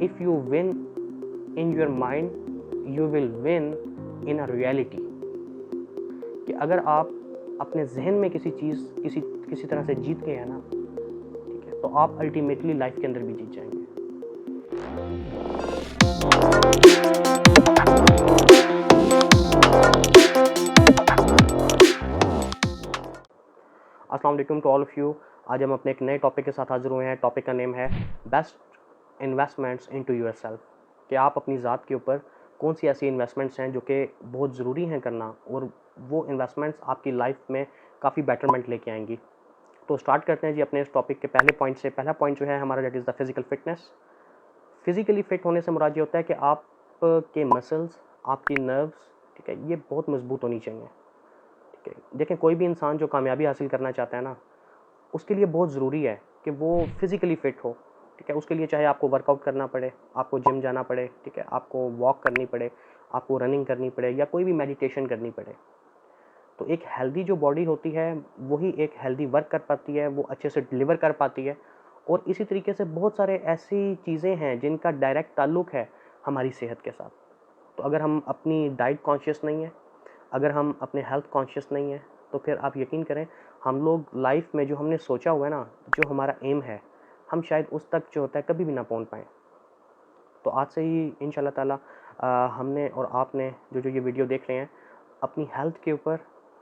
If you win in your mind you will win in a reality. कि अगर आप अपने जहन में किसी चीज़ किसी तरह से जीत गए हैं ना, ठीक है, तो आप अल्टीमेटली लाइफ के अंदर भी जीत जाएंगे। अस्सलाम वालेकुम टू ऑल ऑफ यू। आज हम अपने एक नए टॉपिक के साथ हाजिर हुए हैं। टॉपिक का नेम है बेस्ट इन्वेस्टमेंट्स इनटू योरसेल्फ। कि आप अपनी ज़ात के ऊपर कौन सी ऐसी इन्वेस्टमेंट्स हैं जो कि बहुत ज़रूरी हैं करना, और वो इन्वेस्टमेंट्स आपकी लाइफ में काफ़ी बेटरमेंट लेके आएंगी। तो स्टार्ट करते हैं जी अपने इस टॉपिक के पहले पॉइंट से। पहला पॉइंट जो है हमारा, that is the physical fitness. Physically fit होने से मुराद ये होता है कि आपके मसल्स, आपकी नर्व्स, ठीक है, ये बहुत मजबूत होनी चाहिए। ठीक है, देखें, कोई भी इंसान जो कामयाबी हासिल करना चाहता है ना, उसके लिए बहुत ज़रूरी है कि वो फिज़िकली फ़िट हो। ठीक है, उसके लिए चाहे आपको वर्कआउट करना पड़े, आपको जिम जाना पड़े, ठीक है, आपको वॉक करनी पड़े, आपको रनिंग करनी पड़े, या कोई भी मेडिटेशन करनी पड़े। तो एक हेल्दी जो बॉडी होती है वही एक हेल्दी वर्क कर पाती है, वो अच्छे से डिलीवर कर पाती है। और इसी तरीके से बहुत सारे ऐसी चीज़ें हैं जिनका डायरेक्ट ताल्लुक है हमारी सेहत के साथ। तो अगर हम अपनी डाइट कॉन्शियस नहीं है, अगर हम अपने हेल्थ कॉन्शियस नहीं है, तो फिर आप यकीन करें, हम लोग लाइफ में जो हमने सोचा हुआ है ना, जो हमारा एम है, हम शायद उस तक जो होता है कभी भी ना पहुंच पाएँ। तो आज से ही इंशाल्लाह ताला हमने और आपने जो ये वीडियो देख रहे हैं, अपनी हेल्थ के ऊपर,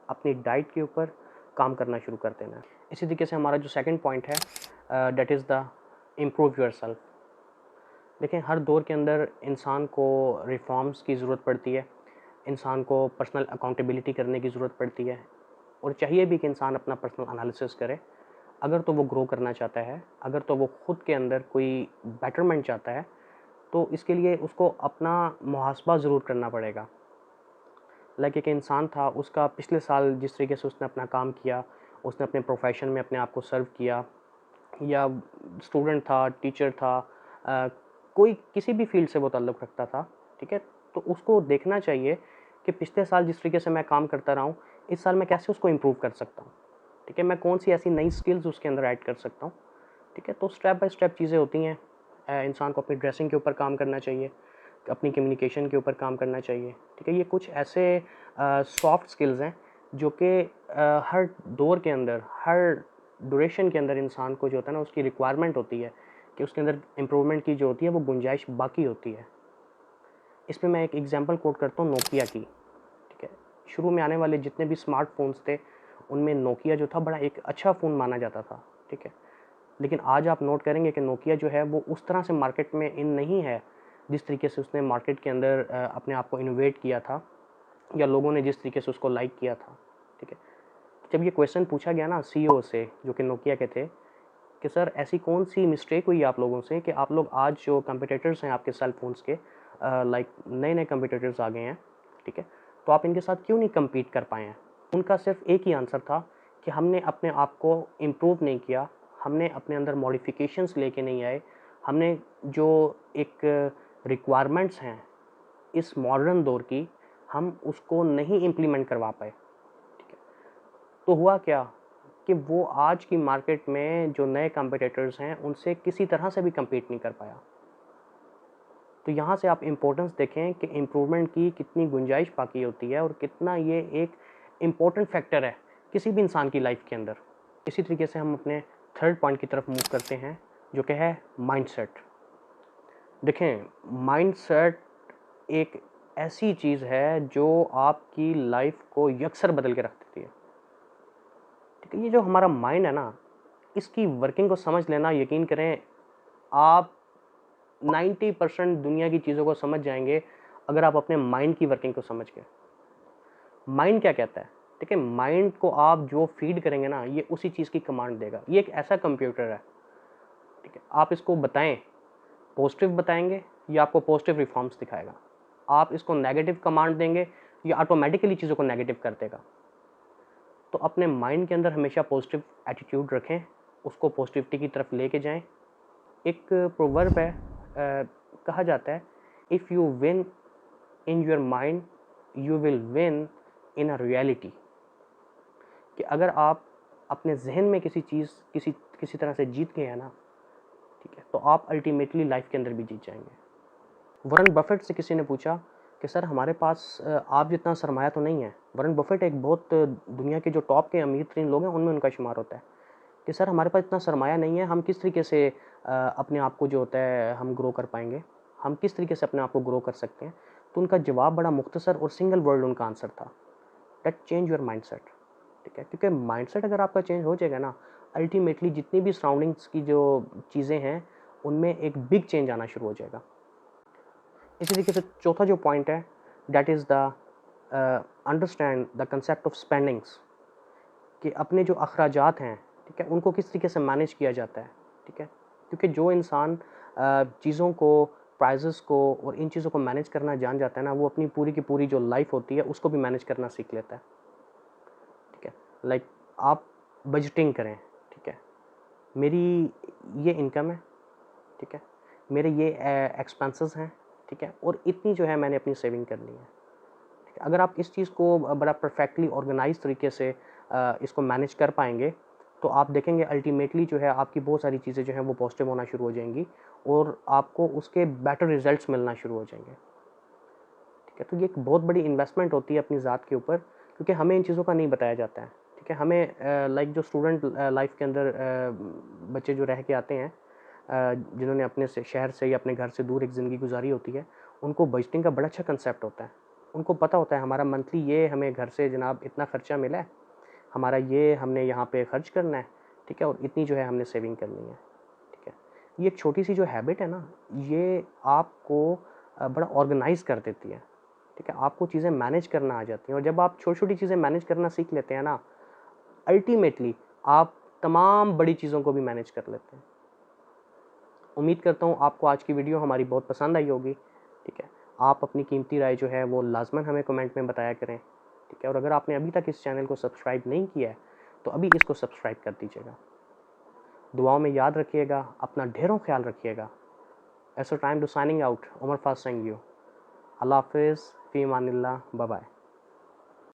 अपनी डाइट के ऊपर काम करना शुरू कर देना है। इसी तरीके से हमारा जो सेकंड पॉइंट है, that is the improve yourself. देखें, हर दौर के अंदर इंसान को रिफॉर्म्स की ज़रूरत पड़ती है, इंसान को पर्सनल अकाउंटेबिलिटी करने की ज़रूरत पड़ती है, और चाहिए भी कि इंसान अपना पर्सनल एनालिसिस करे। अगर तो वो ग्रो करना चाहता है, अगर तो वो खुद के अंदर कोई बेटरमेंट चाहता है, तो इसके लिए उसको अपना मुहासबा ज़रूर करना पड़ेगा। लाइक एक इंसान था, उसका पिछले साल जिस तरीके से उसने अपना काम किया, उसने अपने प्रोफेशन में अपने आप को सर्व किया, या स्टूडेंट था, टीचर था, अ, कोई किसी भी फील्ड से वो ताल्लुक़ रखता था, ठीक है, तो उसको देखना चाहिए कि पिछले साल जिस तरीके से मैं काम करता रहा हूँ, इस साल मैं कैसे उसको इम्प्रूव कर सकता हूँ। ठीक है, मैं कौन सी ऐसी नई स्किल्स उसके अंदर ऐड कर सकता हूँ। ठीक है, तो स्टेप बाय स्टेप चीज़ें होती हैं। इंसान को अपनी ड्रेसिंग के ऊपर काम करना चाहिए, अपनी कम्युनिकेशन के ऊपर काम करना चाहिए। ठीक है, ये कुछ ऐसे सॉफ्ट स्किल्स हैं जो कि हर दौर के अंदर, हर ड्यूरेशन के अंदर इंसान को जो होता है ना, उसकी रिक्वायरमेंट होती है कि उसके अंदर इम्प्रूवमेंट की जो होती है वो गुंजाइश बाकी होती है। इसमें मैं एक एग्जांपल कोट करता हूँ नोकिया की। ठीक है, शुरू में आने वाले जितने भी स्मार्टफ़ोन्स थे, उनमें नोकिया जो था बड़ा एक अच्छा फ़ोन माना जाता था। ठीक है, लेकिन आज आप नोट करेंगे कि नोकिया जो है वो उस तरह से मार्केट में इन नहीं है जिस तरीके से उसने मार्केट के अंदर अपने आप को इनोवेट किया था, या लोगों ने जिस तरीके से उसको लाइक किया था। ठीक है, जब ये क्वेश्चन पूछा गया ना सीईओ से, जो कि नोकिया के थे, कि सर ऐसी कौन सी मिस्टेक हुई आप लोगों से कि आप लोग आज जो कंपटीटर्स हैं आपके सेल फोन्स के, लाइक नए नए कंपटीटर्स आ गए हैं, ठीक है, तो आप इनके साथ क्यों नहीं कम्पीट कर पाए हैं। उनका सिर्फ एक ही आंसर था कि हमने अपने आप को इम्प्रूव नहीं किया, हमने अपने अंदर मॉडिफिकेशंस लेके नहीं आए, हमने जो एक रिक्वायरमेंट्स हैं इस मॉडर्न दौर की, हम उसको नहीं इम्प्लीमेंट करवा पाए। ठीक है, तो हुआ क्या कि वो आज की मार्केट में जो नए कंपटीटर्स हैं उनसे किसी तरह से भी कम्पीट नहीं कर पाया। तो यहाँ से आप इम्पोर्टेंस देखें कि इम्प्रूवमेंट की कितनी गुंजाइश बाकी होती है, और कितना ये एक इम्पोर्टेंट फैक्टर है किसी भी इंसान की लाइफ के अंदर। इसी तरीके से हम अपने थर्ड पॉइंट की तरफ मूव करते हैं, जो कि है माइंडसेट। देखें, माइंडसेट एक ऐसी चीज़ है जो आपकी लाइफ को यकसर बदल के रख देती है। ठीक है, ये जो हमारा माइंड है ना, इसकी वर्किंग को समझ लेना, यकीन करें, आप 90% दुनिया की चीज़ों को समझ जाएंगे अगर आप अपने माइंड की वर्किंग को समझ गए। माइंड क्या कहता है, ठीक है, माइंड को आप जो फीड करेंगे ना, ये उसी चीज़ की कमांड देगा। ये एक ऐसा कंप्यूटर है, ठीक है, आप इसको बताएं, पॉजिटिव बताएंगे, ये आपको पॉजिटिव रिफॉर्म्स दिखाएगा। आप इसको नेगेटिव कमांड देंगे, ये ऑटोमेटिकली चीज़ों को नेगेटिव कर देगा। तो अपने माइंड के अंदर हमेशा पॉजिटिव एटीट्यूड रखें, उसको पॉजिटिविटी की तरफ लेके जाएं। एक प्रोवर्ब है, कहा जाता है, if you win in your mind you will win in a reality. कि अगर आप अपने जहन में किसी चीज़ किसी किसी तरह से जीत गए हैं ना, ठीक है, तो आप अल्टीमेटली लाइफ के अंदर भी जीत जाएंगे। वॉरेन बफेट से किसी ने पूछा कि सर हमारे पास आप जितना सरमाया तो नहीं है। वॉरेन बफेट एक बहुत दुनिया के जो टॉप के अमीर तरीन लोग हैं उनमें उनका शुमार होता है कि सर हमारे पास इतना सरमाया नहीं है, हम किस तरीके से अपने आप को जो होता है हम ग्रो कर पाएंगे, हम किस तरीके से अपने आप को ग्रो कर सकते हैं। तो उनका जवाब बड़ा मुख्तसर और सिंगल वर्ड उनका आंसर था, दैट चेंज योर माइंडसेट। ठीक है, क्योंकि माइंडसेट अगर आपका चेंज हो जाएगा ना, अल्टीमेटली जितनी भी सराउंडिंग्स की जो चीज़ें हैं उनमें एक बिग चेंज आना शुरू हो जाएगा। इसी तरीके से चौथा जो पॉइंट है, that is the understand the concept of spendings, कि अपने जो अखराजात हैं, ठीक है, उनको किस तरीके से मैनेज किया जाता है। ठीक है, क्योंकि जो इंसान चीज़ों को, प्राइजेस को और इन चीज़ों को मैनेज करना जान जाता है ना, वो अपनी पूरी की पूरी जो लाइफ होती है उसको भी मैनेज करना सीख लेता है। ठीक है, लाइक आप बजटिंग करें। ठीक है, मेरी ये इनकम है, ठीक है, मेरे ये एक्सपेंसेस हैं, ठीक है, और इतनी जो है मैंने अपनी सेविंग करनी है। ठीक है, अगर आप इस चीज़ को बड़ा परफेक्टली ऑर्गेनाइज तरीके से इसको मैनेज कर पाएंगे तो आप देखेंगे अल्टीमेटली जो है आपकी बहुत सारी चीज़ें जो हैं वो पॉजिटिव होना शुरू हो जाएंगी और आपको उसके बेटर रिजल्ट्स मिलना शुरू हो जाएंगे। ठीक है, तो ये एक बहुत बड़ी इन्वेस्टमेंट होती है अपनी ज़ात के ऊपर, क्योंकि हमें इन चीज़ों का नहीं बताया जाता है। ठीक है, हमें लाइक जो स्टूडेंट लाइफ के अंदर बच्चे जो रह के आते हैं, जिन्होंने अपने से शहर से या अपने घर से दूर एक ज़िंदगी गुजारी होती है, उनको बजटिंग का बड़ा अच्छा कंसेप्ट होता है। उनको पता होता है हमारा मंथली ये हमें घर से जनाब इतना खर्चा मिला है, हमारा ये हमने यहाँ पे खर्च करना है, ठीक है, और इतनी जो है हमने सेविंग करनी है। ठीक है, ये एक छोटी सी जो हैबिट है ना, ये आपको बड़ा ऑर्गेनाइज कर देती है। ठीक है, आपको चीज़ें मैनेज करना आ जाती हैं, और जब आप छोटी छोटी चीज़ें मैनेज करना सीख लेते हैं ना, अल्टीमेटली आप तमाम बड़ी चीज़ों को भी मैनेज कर लेते हैं। उम्मीद करता हूँ आपको आज की वीडियो हमारी बहुत पसंद आई होगी। ठीक है, आप अपनी कीमती राय जो है वो लाजमन हमें कमेंट में बताया करें। ठीक है, और अगर आपने अभी तक इस चैनल को सब्सक्राइब नहीं किया है तो अभी इसको सब्सक्राइब कर दीजिएगा। दुआओं में याद रखिएगा, अपना ढेरों ख्याल रखिएगा। एसो time to signing out, Umar फास्ट सिंह यू। अल्लाह हाफिज़, फ़ी अमानिल्लाह, बाय बाय।